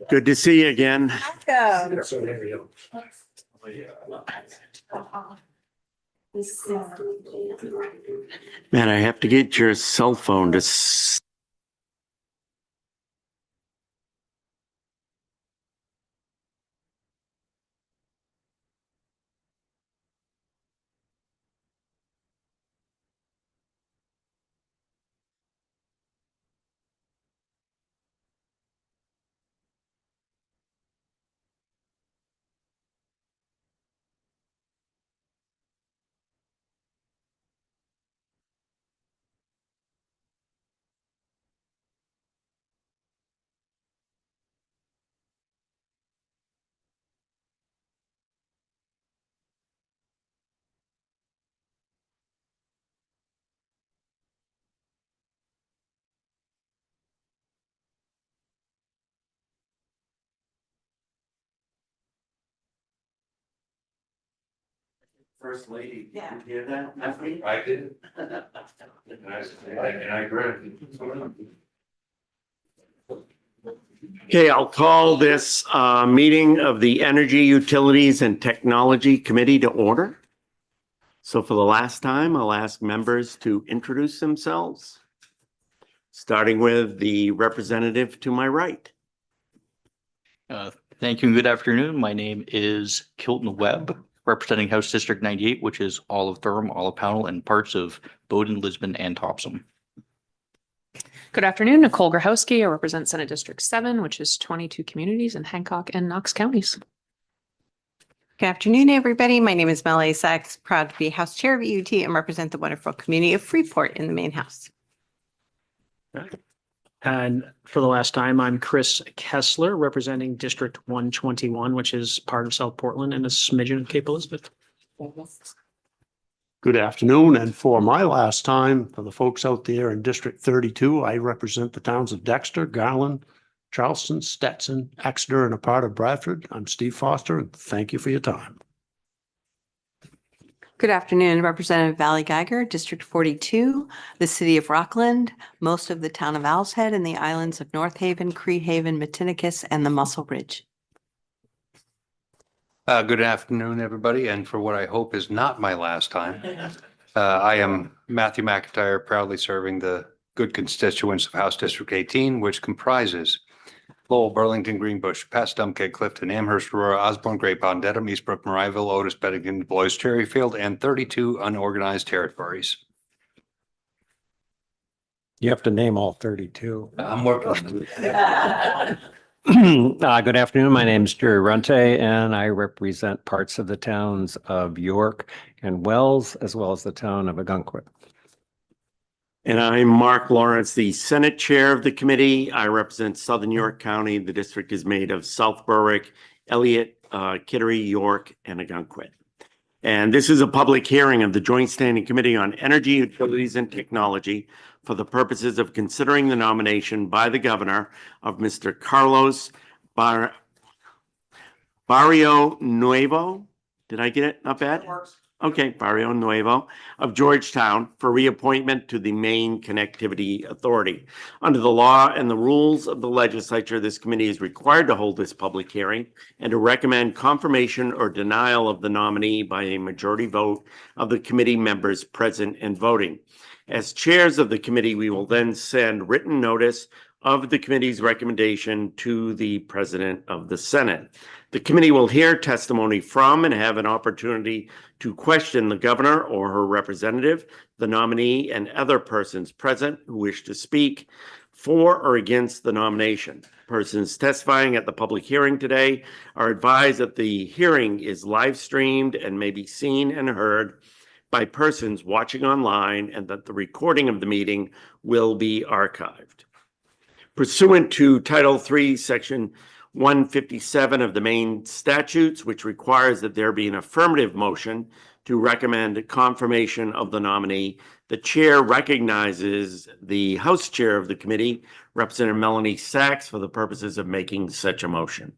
Good to see you again. Welcome. Man, I have to get your cell phone to First Lady. Yeah. Did you hear that? I did. And I agree. Okay, I'll call this meeting of the Energy Utilities and Technology Committee to order. So for the last time, I'll ask members to introduce themselves, starting with the representative to my right. Thank you and good afternoon. My name is Kilton Webb, representing House District 98, which is all of Durham, all of Pownell, and parts of Bowden, Lisbon, and Topsom. Good afternoon, Nicole Grahowski. I represent Senate District 7, which is 22 communities in Hancock and Knox counties. Good afternoon, everybody. My name is Melanie Sachs, proud to be House Chair of EUT and represent the wonderful community of Freeport in the main house. And for the last time, I'm Chris Kessler, representing District 121, which is part of South Portland and a smidgen of Cape Elizabeth. Good afternoon, and for my last time, for the folks out there in District 32, I represent the towns of Dexter, Garland, Charleston, Stetson, Exeter, and a part of Bradford. I'm Steve Foster, and thank you for your time. Good afternoon, Representative Valley Geiger, District 42, the city of Rockland, most of the town of Owl's Head, and the islands of North Haven, Cree Haven, Matinicus, and the Muscle Ridge. Good afternoon, everybody, and for what I hope is not my last time. I am Matthew McIntyre, proudly serving the good constituents of House District 18, which comprises Lowell, Burlington, Greenbush, Pastumkeg, Clifton, Amherst, Aurora, Osborne, Great Pond, Dedham, Eastbrook, Maryville, Otis, Bennington, Blois, Cherryfield, and 32 unorganized territories. You have to name all 32. I'm working. Good afternoon. My name is Jerry Runte, and I represent parts of the towns of York and Wells, as well as the town of Ogunquit. And I'm Mark Lawrence, the Senate Chair of the committee. I represent Southern York County. The district is made of South Berwick, Elliott, Kittery, York, and Ogunquit. And this is a public hearing of the Joint Standing Committee on Energy, Utilities, and Technology for the purposes of considering the nomination by the governor of Mr. Carlos Barrio Nuevo. Did I get it? Not bad? Okay, Barrio Nuevo of Georgetown for reappointment to the Maine Connectivity Authority. Under the law and the rules of the legislature, this committee is required to hold this public hearing and to recommend confirmation or denial of the nominee by a majority vote of the committee members present and voting. As chairs of the committee, we will then send written notice of the committee's recommendation to the President of the Senate. The committee will hear testimony from and have an opportunity to question the governor or her representative, the nominee, and other persons present who wish to speak for or against the nomination. Persons testifying at the public hearing today are advised that the hearing is live streamed and may be seen and heard by persons watching online, and that the recording of the meeting will be archived. Pursuant to Title III, Section 157 of the Maine statutes, which requires that there be an affirmative motion to recommend confirmation of the nominee, the chair recognizes the House Chair of the committee, Representative Melanie Sachs, for the purposes of making such a motion.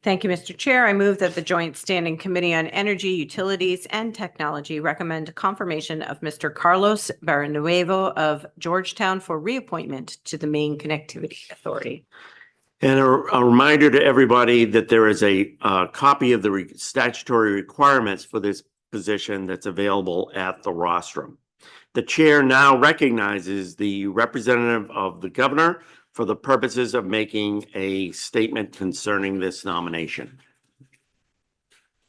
Thank you, Mr. Chair. I move that the Joint Standing Committee on Energy, Utilities, and Technology recommend confirmation of Mr. Carlos Barrenuevo of Georgetown for reappointment to the Maine Connectivity Authority. And a reminder to everybody that there is a copy of the statutory requirements for this position that's available at the rostrum. The chair now recognizes the representative of the governor for the purposes of making a statement concerning this nomination.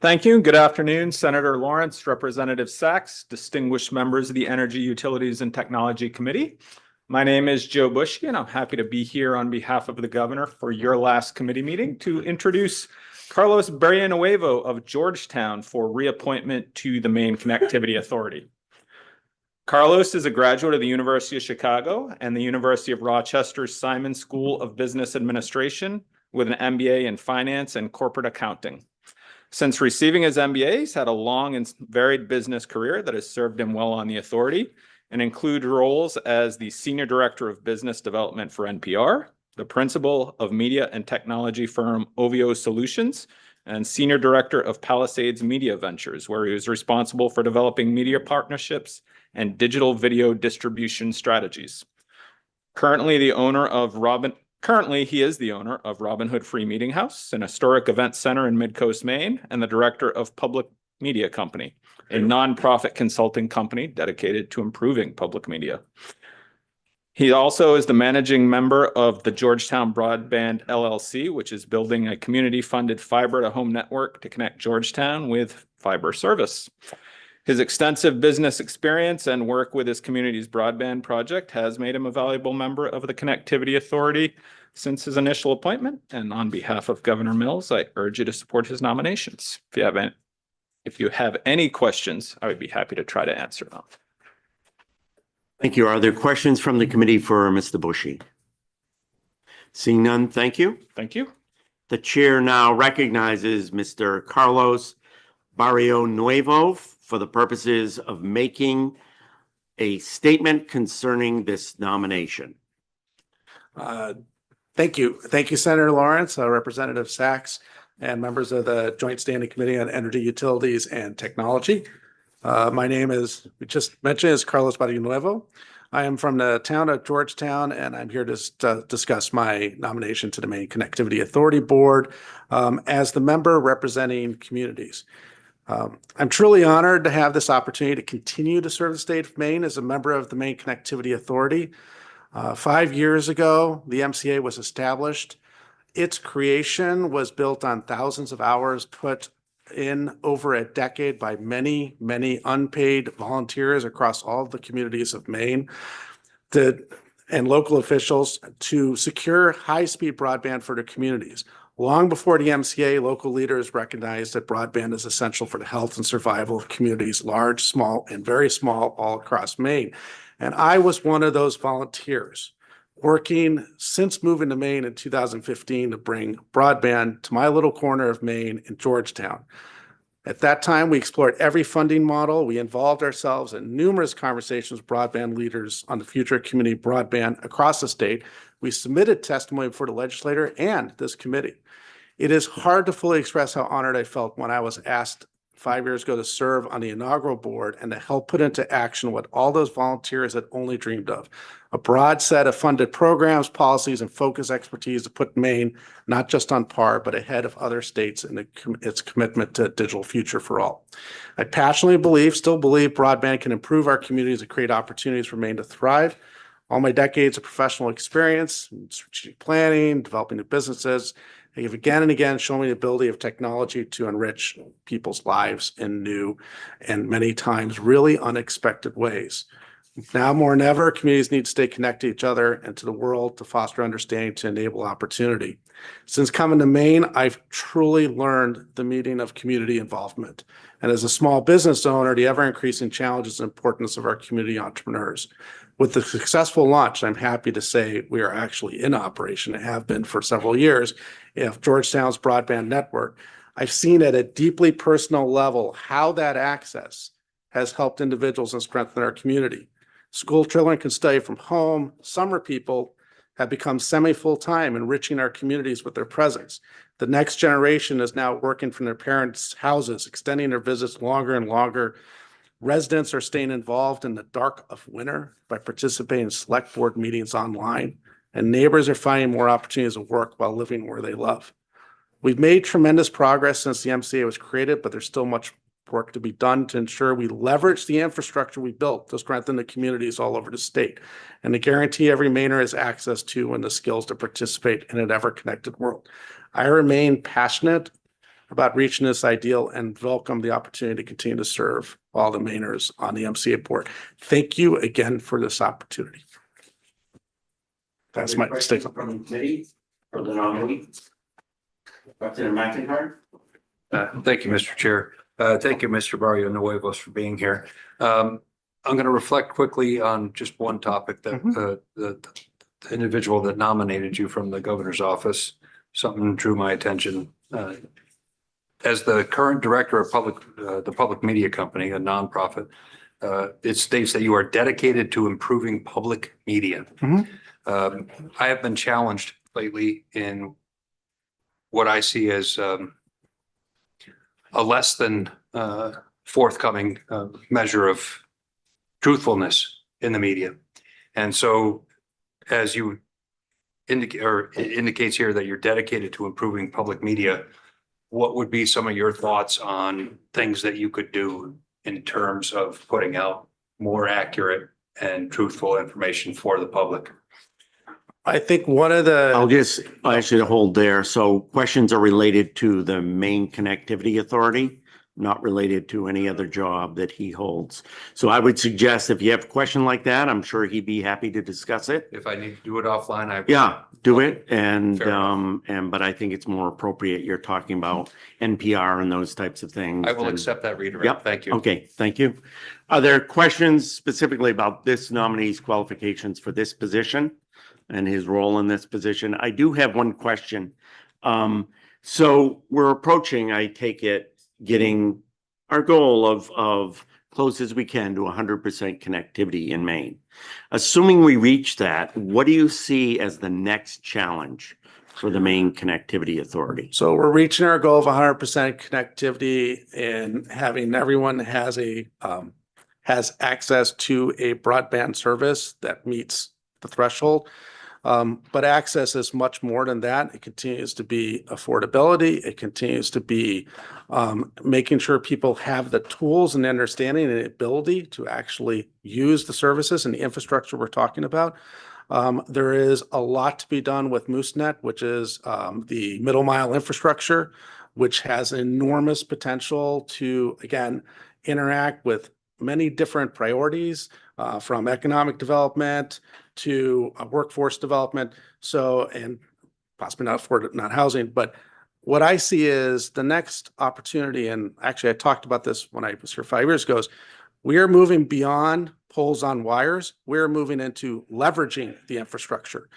Thank you. Good afternoon, Senator Lawrence, Representative Sachs, distinguished members of the Energy, Utilities, and Technology Committee. My name is Joe Bushey, and I'm happy to be here on behalf of the governor for your last committee meeting to introduce Carlos Barrionuevo of Georgetown for reappointment to the Maine Connectivity Authority. Carlos is a graduate of the University of Chicago and the University of Rochester's Simon School of Business Administration with an MBA in Finance and Corporate Accounting. Since receiving his MBA, he's had a long and varied business career that has served him well on the authority and include roles as the Senior Director of Business Development for NPR, the Principal of Media and Technology firm Ovio Solutions, and Senior Director of Palisades Media Ventures, where he was responsible for developing media partnerships and digital video distribution strategies. Currently, he is the owner of Robin Hood Free Meeting House, an historic event center in Midcoast, Maine, and the director of Public Media Company, a nonprofit consulting company dedicated to improving public media. He also is the managing member of the Georgetown Broadband LLC, which is building a community-funded fiber-to-home network to connect Georgetown with fiber service. His extensive business experience and work with his community's broadband project has made him a valuable member of the Connectivity Authority since his initial appointment. And on behalf of Governor Mills, I urge you to support his nominations. If you have any questions, I would be happy to try to answer them. Thank you. Are there questions from the committee for Mr. Bushey? Seeing none, thank you. Thank you. The chair now recognizes Mr. Carlos Barrionuevo for the purposes of making a statement concerning this nomination. Thank you. Thank you, Senator Lawrence, Representative Sachs, and members of the Joint Standing Committee on Energy, Utilities, and Technology. My name is, we just mentioned, is Carlos Barrionuevo. I am from the town of Georgetown, and I'm here to discuss my nomination to the Maine Connectivity Authority Board as the member representing communities. I'm truly honored to have this opportunity to continue to serve the state of Maine as a member of the Maine Connectivity Authority. 5 years ago, the MCA was established. Its creation was built on thousands of hours put in over a decade by many, many unpaid volunteers across all the communities of Maine and local officials to secure high-speed broadband for their communities. Long before the MCA, local leaders recognized that broadband is essential for the health and survival of communities, large, small, and very small, all across Maine. And I was one of those volunteers working since moving to Maine in 2015 to bring broadband to my little corner of Maine in Georgetown. At that time, we explored every funding model. We involved ourselves in numerous conversations with broadband leaders on the future of community broadband across the state. We submitted testimony before the legislature and this committee. It is hard to fully express how honored I felt when I was asked 5 years ago to serve on the inaugural board and to help put into action what all those volunteers had only dreamed of. A broad set of funded programs, policies, and focus expertise to put Maine not just on par, but ahead of other states in its commitment to a digital future for all. I passionately still believe broadband can improve our communities and create opportunities for Maine to thrive. All my decades of professional experience in strategic planning, developing new businesses, I have again and again shown me the ability of technology to enrich people's lives in new and many times really unexpected ways. Now more than ever, communities need to stay connected to each other and to the world to foster understanding, to enable opportunity. Since coming to Maine, I've truly learned the meaning of community involvement. And as a small business owner, the ever-increasing challenges and importance of our community entrepreneurs. With the successful launch, I'm happy to say we are actually in operation and have been for several years of Georgetown's broadband network. I've seen at a deeply personal level how that access has helped individuals and strengthened our community. School children can study from home. Summer people have become semi-full-time, enriching our communities with their presence. The next generation is now working from their parents' houses, extending their visits longer and longer. Residents are staying involved in the dark of winter by participating in select board meetings online. and neighbors are finding more opportunities to work while living where they love. We've made tremendous progress since the MCA was created, but there's still much work to be done to ensure we leverage the infrastructure we built to strengthen the communities all over the state and to guarantee every Mainer has access to and the skills to participate in an ever-connected world. I remain passionate about reaching this ideal and welcome the opportunity to continue to serve all the Mainers on the MCA board. Thank you again for this opportunity. That's my statement. From the committee or the nominee? Representative McIntyre? Thank you, Mr. Chair. Thank you, Mr. Barrio Nuevos, for being here. I'm going to reflect quickly on just one topic that the individual that nominated you from the governor's office, something drew my attention. As the current director of the Public Media Company, a nonprofit, it states that you are dedicated to improving public media. I have been challenged lately in what I see as a less than forthcoming measure of truthfulness in the media. And so as you indicate, or it indicates here that you're dedicated to improving public media, what would be some of your thoughts on things that you could do in terms of putting out more accurate and truthful information for the public? I think one of the. I'll just actually hold there. So questions are related to the Maine Connectivity Authority, not related to any other job that he holds. So I would suggest if you have a question like that, I'm sure he'd be happy to discuss it. If I need to do it offline, Yeah, do it. And, Fair enough. but I think it's more appropriate. You're talking about NPR and those types of things. I will and- accept that redirect. Yep. Thank you. Okay, thank you. Are there questions specifically about this nominee's qualifications for this position and his role in this position? I do have one question. So we're approaching, I take it, getting our goal of close as we can to 100% connectivity in Maine. Assuming we reach that, what do you see as the next challenge for the Maine Connectivity Authority? So we're reaching our goal of 100% connectivity and having everyone has access to a broadband service that meets the threshold. But access is much more than that. It continues to be affordability. It continues to be making sure people have the tools and understanding and ability to actually use the services and the infrastructure we're talking about. There is a lot to be done with MooseNet, which is the middle mile infrastructure, which has enormous potential to, again, interact with many different priorities from economic development to workforce development. So, and possibly not housing, but what I see is the next opportunity, and actually I talked about this when I was here 5 years ago, is we are moving beyond poles on wires. We're moving into leveraging the infrastructure,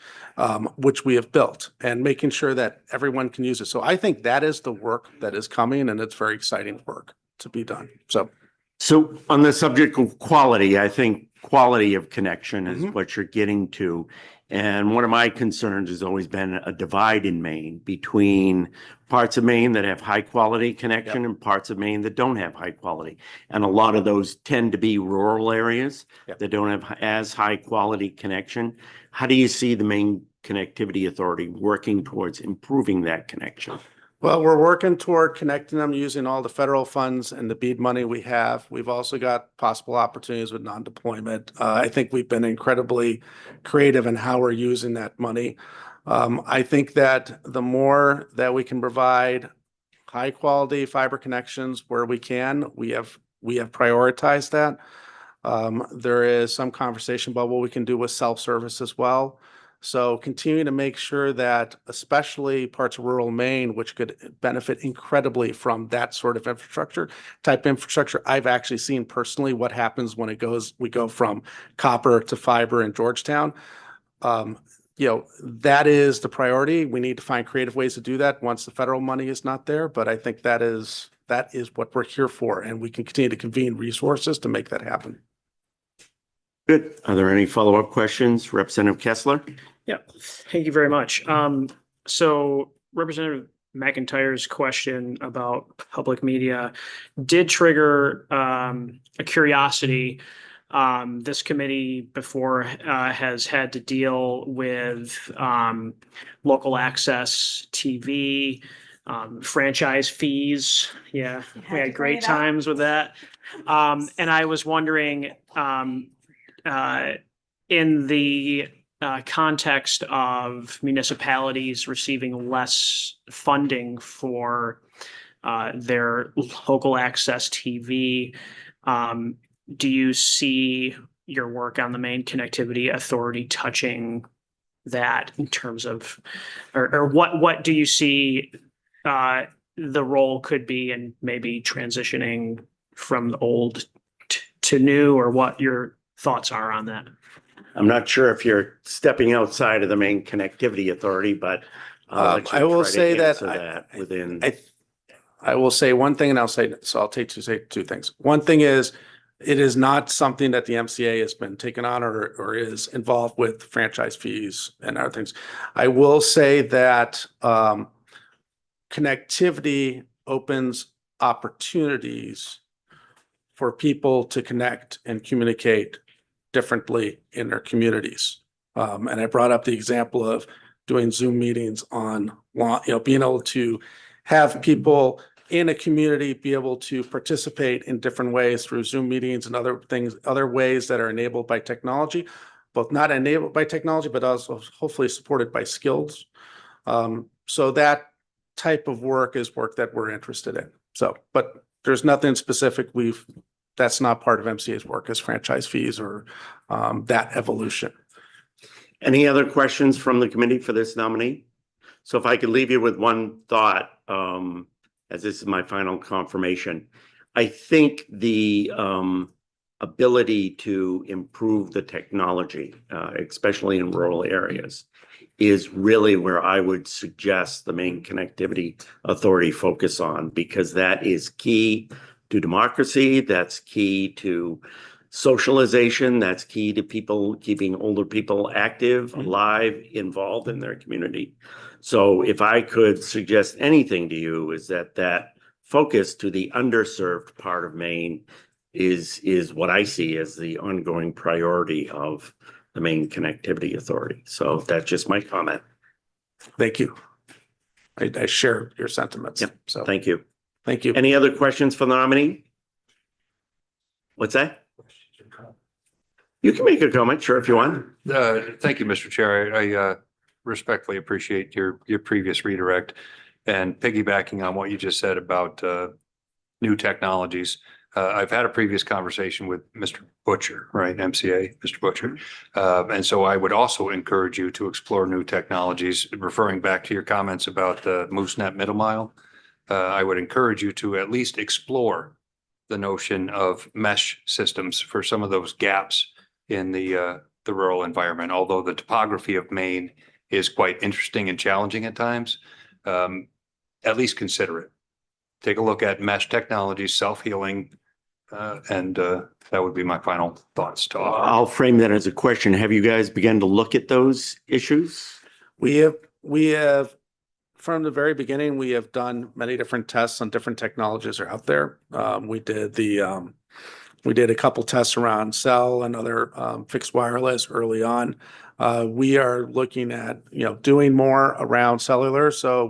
which we have built, and making sure that everyone can use it. So I think that is the work that is coming, and it's very exciting work to be done. So on the subject of quality, I think quality of connection is what you're getting to. And one of my concerns has always been a divide in Maine between parts of Maine that have high quality connection and parts of Maine that don't have high quality. And a lot of those tend to be rural areas that don't have as high quality connection. How do you see the Maine Connectivity Authority working towards improving that connection? Well, we're working toward connecting them using all the federal funds and the BEAD money we have. We've also got possible opportunities with non-deployment. I think we've been incredibly creative in how we're using that money. I think that the more that we can provide high quality fiber connections where we can, we have prioritized that. There is some conversation about what we can do with self-service as well. So continue to make sure that especially parts of rural Maine, which could benefit incredibly from that sort of infrastructure, I've actually seen personally what happens when we go from copper to fiber in Georgetown. That is the priority. We need to find creative ways to do that once the federal money is not there. But I think that is what we're here for, and we can continue to convene resources to make that happen. Good. Are there any follow-up questions? Representative Kessler? Yeah, thank you very much. So Representative McIntyre's question about public media did trigger a curiosity This committee before has had to deal with local access TV, franchise fees. Yeah, we to had bring great it up. times with that. And I was wondering, in the context of municipalities receiving less funding for their local access TV, do you see your work on the Maine Connectivity Authority touching that in terms of, or what do you see the role could be in maybe transitioning from the old to new, or what your thoughts are on that? I'm not sure if you're stepping outside of the Maine Connectivity Authority, but I'll let you I will try to say that answer that within. I will say one thing, and I'll say, so I'll say two things. One thing is, it is not something that the MCA has been taken on or is involved with franchise fees and other things. I will say that connectivity opens opportunities for people to connect and communicate differently in their communities. And I brought up the example of doing Zoom meetings on, being able to have people in a community be able to participate in different ways through Zoom meetings and other things, other ways that are enabled by technology, both not enabled by technology, but also hopefully supported by skills. So that type of work is work that we're interested in. So, but there's nothing specific that's not part of MCA's work as franchise fees or that evolution. Any other questions from the committee for this nominee? So if I could leave you with one thought, as this is my final confirmation, I think the ability to improve the technology, especially in rural areas, is really where I would suggest the Maine Connectivity Authority focus on, because that is key to democracy, that's key to socialization, that's key to people keeping older people active, alive, involved in their community. So if I could suggest anything to you, is that focus to the underserved part of Maine is what I see as the ongoing priority of the Maine Connectivity Authority. So that's just my comment. Thank you. I share your sentiments. Yep. So Thank you. thank you. Any other questions for the nominee? What's that? You can make a comment, sure, if you want. Thank you, Mr. Chair. I respectfully appreciate your previous redirect, and piggybacking on what you just said about new technologies. I've had a previous conversation with Mr. Butcher, right, MCA, Mr. Butcher. And so I would also encourage you to explore new technologies, referring back to your comments about the MooseNet middle mile. I would encourage you to at least explore the notion of mesh systems for some of those gaps in the rural environment. Although the topography of Maine is quite interesting and challenging at times, at least consider it. Take a look at mesh technology, self-healing, and that would be my final thoughts to offer. I'll frame that as a question. Have you guys begun to look at those issues? We have from the very beginning, we have done many different tests on different technologies are out there. We did a couple tests around cell and other fixed wireless early on. We are looking at, doing more around cellular. So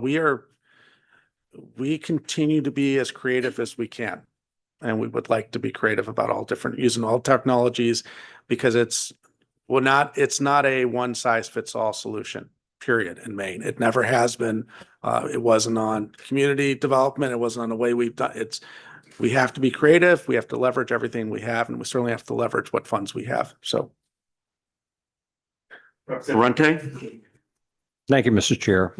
we continue to be as creative as we can. And we would like to be creative about using all technologies, because it's not a one size fits all solution, period, in Maine. It never has been. It wasn't on community development. It wasn't on the way we've done it. We have to be creative. We have to leverage everything we have, and we certainly have to leverage what funds we have. So. Rente? Thank you, Mr. Chair.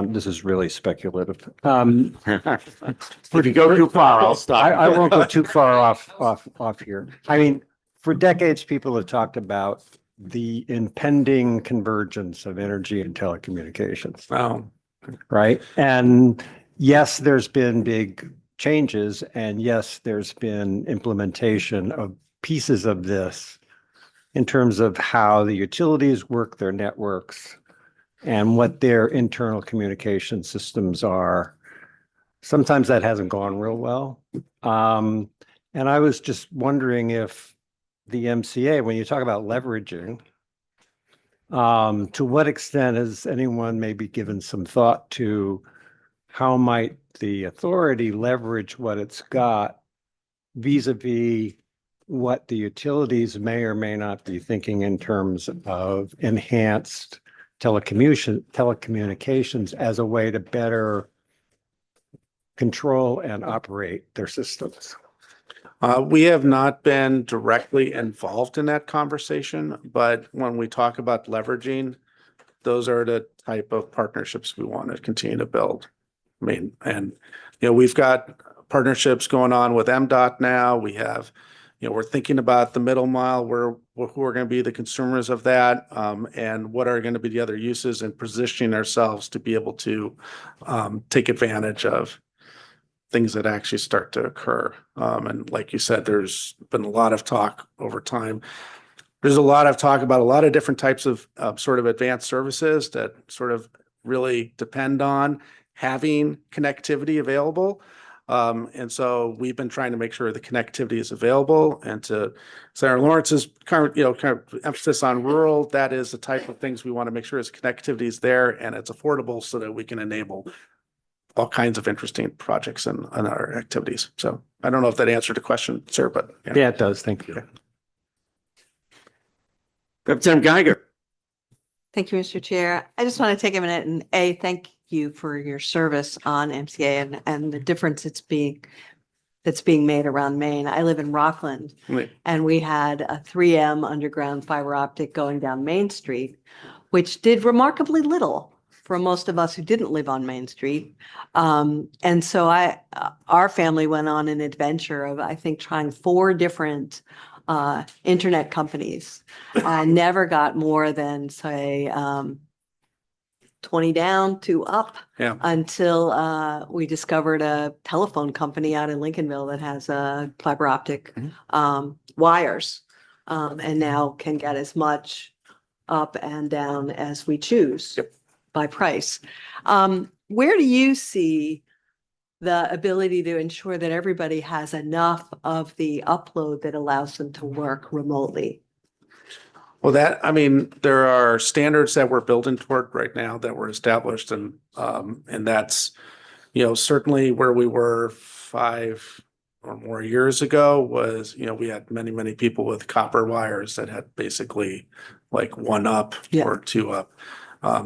This is really speculative. If you go too far, I'll stop. I won't go too far off here. I mean, for decades, people have talked about the impending convergence of energy and telecommunications. Wow. Right. And yes, there's been big changes, and yes, there's been implementation of pieces of this in terms of how the utilities work their networks and what their internal communication systems are. Sometimes that hasn't gone real well. And I was just wondering if the MCA, when you talk about leveraging, to what extent has anyone maybe given some thought to how might the authority leverage what it's got vis-a-vis what the utilities may or may not be thinking in terms of enhanced telecommunications as a way to better control and operate their systems? We have not been directly involved in that conversation, but when we talk about leveraging, those are the type of partnerships we want to continue to build. I mean, and, we've got partnerships going on with MDOT now. We have, we're thinking about the middle mile, who are going to be the consumers of that, and what are going to be the other uses, and positioning ourselves to be able to take advantage of things that actually start to occur. And like you said, there's been a lot of talk over time. There's a lot of talk about a lot of different types of sort of advanced services that sort of really depend on having connectivity available. And so we've been trying to make sure the connectivity is available, and to Senator Lawrence's kind of emphasis on rural, that is the type of things we want to make sure is connectivity is there and it's affordable so that we can enable all kinds of interesting projects and our activities. So I don't know if that answered the question, sir, but Yeah, it does. Thank you. Representative Geiger. Thank you, Mr. Chair. I just want to take a minute and thank you for your service on MCA and the difference that's being made around Maine. I live in Rockland, and we had a 3M underground fiber optic going down Main Street, which did remarkably little for most of us who didn't live on Main Street. And so our family went on an adventure of, I think, trying 4 different internet companies. I never got more than, say, 20 down, 2 up, until we discovered a telephone company out in Lincolnville that has fiber optic wires, and now can get as much up and down as we choose by price. Where do you see the ability to ensure that everybody has enough of the upload that allows them to work remotely? Well, there are standards that we're building toward right now that were established, and that's, certainly where we were 5 or more years ago was, we had many people with copper wires that had basically like 1 up or 2 up,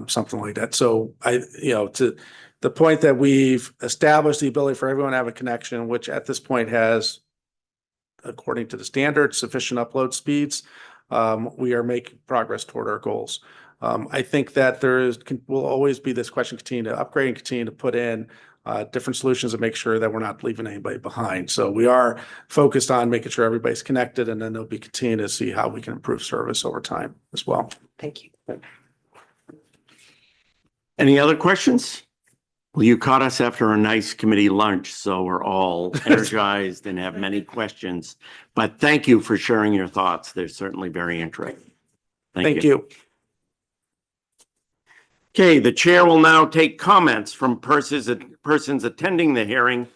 something like that. So to the point that we've established the ability for everyone to have a connection, which at this point has, according to the standards, sufficient upload speeds. We are making progress toward our goals. I think that will always be this question, continue to upgrade and continue to put in different solutions to make sure that we're not leaving anybody behind. So we are focused on making sure everybody's connected, and then there'll be continuing to see how we can improve service over time as well. Thank you. Any other questions? Well, you caught us after a nice committee lunch, so we're all energized and have many questions. But thank you for sharing your thoughts. They're certainly very interesting. Thank you. Okay, the chair will now take comments from persons attending the hearing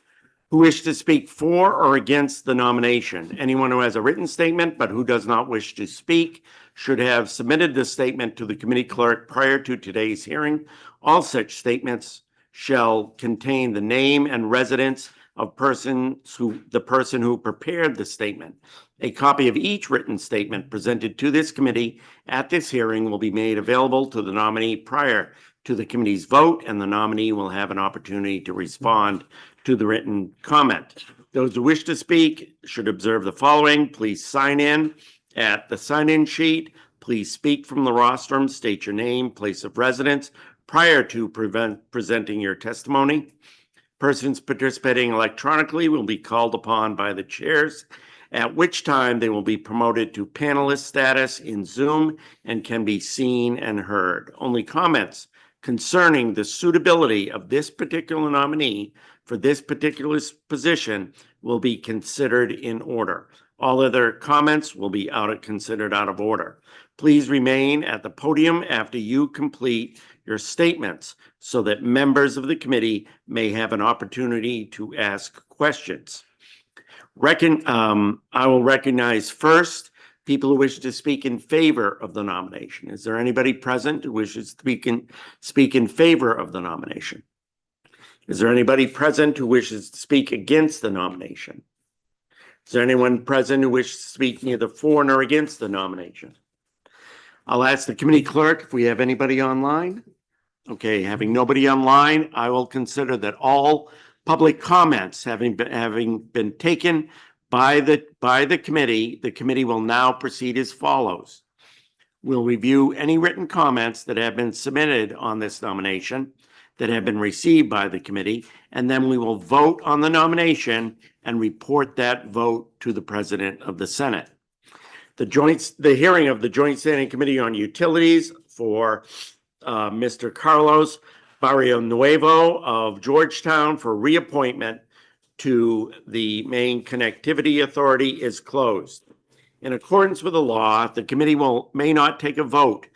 who wish to speak for or against the nomination. Anyone who has a written statement but who does not wish to speak should have submitted the statement to the committee clerk prior to today's hearing. All such statements shall contain the name and residence of the person who prepared the statement. A copy of each written statement presented to this committee at this hearing will be made available to the nominee prior to the committee's vote, and the nominee will have an opportunity to respond to the written comment. Those who wish to speak should observe the following. Please sign in at the sign-in sheet. Please speak from the rostrum, state your name, place of residence prior to presenting your testimony. Persons participating electronically will be called upon by the chairs, at which time they will be promoted to panelist status in Zoom and can be seen and heard. Only comments concerning the suitability of this particular nominee for this particular position will be considered in order. All other comments will be considered out of order. Please remain at the podium after you complete your statements so that members of the committee may have an opportunity to ask questions. I will recognize first people who wish to speak in favor of the nomination. Is there anybody present who wishes to speak in favor of the nomination? Is there anybody present who wishes to speak against the nomination? Is there anyone present who wishes to speak neither for nor against the nomination? I'll ask the committee clerk if we have anybody online. Okay, having nobody online, I will consider that all public comments having been taken by the committee will now proceed as follows. We'll review any written comments that have been submitted on this nomination that have been received by the committee, and then we will vote on the nomination and report that vote to the President of the Senate. The hearing of the Joint Standing Committee on Utilities for Mr. Carlos Barrionuevo of Georgetown for reappointment to the Maine Connectivity Authority is closed. In accordance with the law, the committee may not take a vote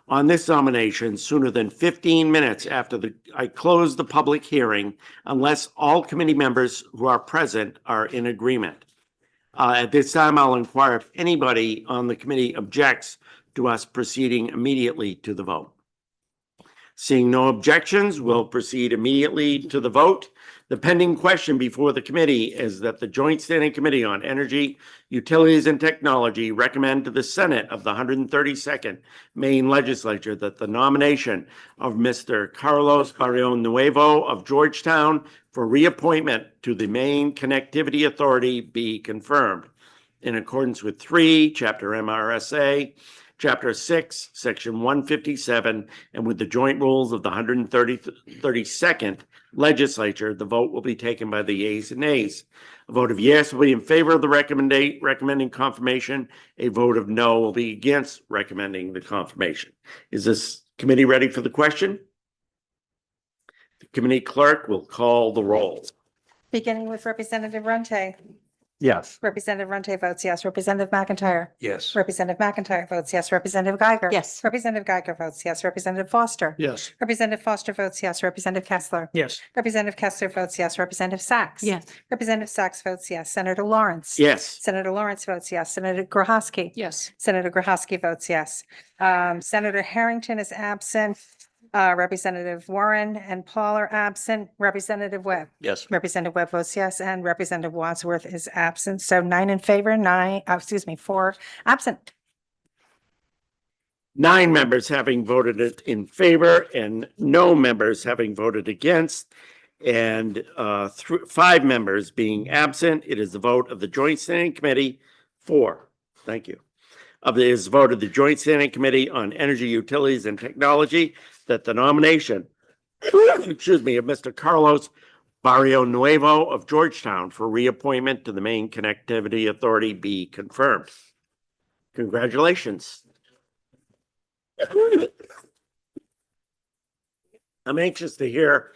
on this nomination sooner than 15 minutes after I close the public hearing, unless all committee members who are present are in agreement. At this time, I'll inquire if anybody on the committee objects to us proceeding immediately to the vote. Seeing no objections, we'll proceed immediately to the vote. The pending question before the committee is that the Joint Standing Committee on Energy, Utilities, and Technology recommend to the Senate of the 132nd Maine Legislature that the nomination of Mr. Carlos Barrionuevo of Georgetown for reappointment to the Maine Connectivity Authority be confirmed. In accordance with Chapter MRSA, Chapter 6, Section 157, and with the joint rules of the 132nd Legislature, the vote will be taken by the yeas and nays. A vote of yes will be in favor of the recommending confirmation. A vote of no will be against recommending the confirmation. Is this committee ready for the question? The committee clerk will call the roll. Beginning with Representative Runte. Yes. Representative Runte votes yes. Representative McIntyre. Yes. Representative McIntyre votes yes. Representative Geiger. Yes. Representative Geiger votes yes. Representative Foster. Yes. Representative Foster votes yes. Representative Kessler. Yes. Representative Kessler votes yes. Representative Sachs. Yes. Representative Sachs votes yes. Senator Lawrence. Yes. Senator Lawrence votes yes. Senator Grohaski. Yes. Senator Grohaski votes yes. Senator Harrington is absent. Representative Warren and Paul are absent. Representative Webb. Yes. Representative Webb votes yes, and Representative Wadsworth is absent. So 9 in favor, 4 absent. 9 members having voted it in favor and no members having voted against, and 5 members being absent. It is the vote of the Joint Standing Committee Thank you. It is the vote of the Joint Standing Committee on Energy, Utilities, and Technology that the nomination, of Mr. Carlos Barrionuevo of Georgetown for reappointment to the Maine Connectivity Authority be confirmed. Congratulations. I'm anxious to hear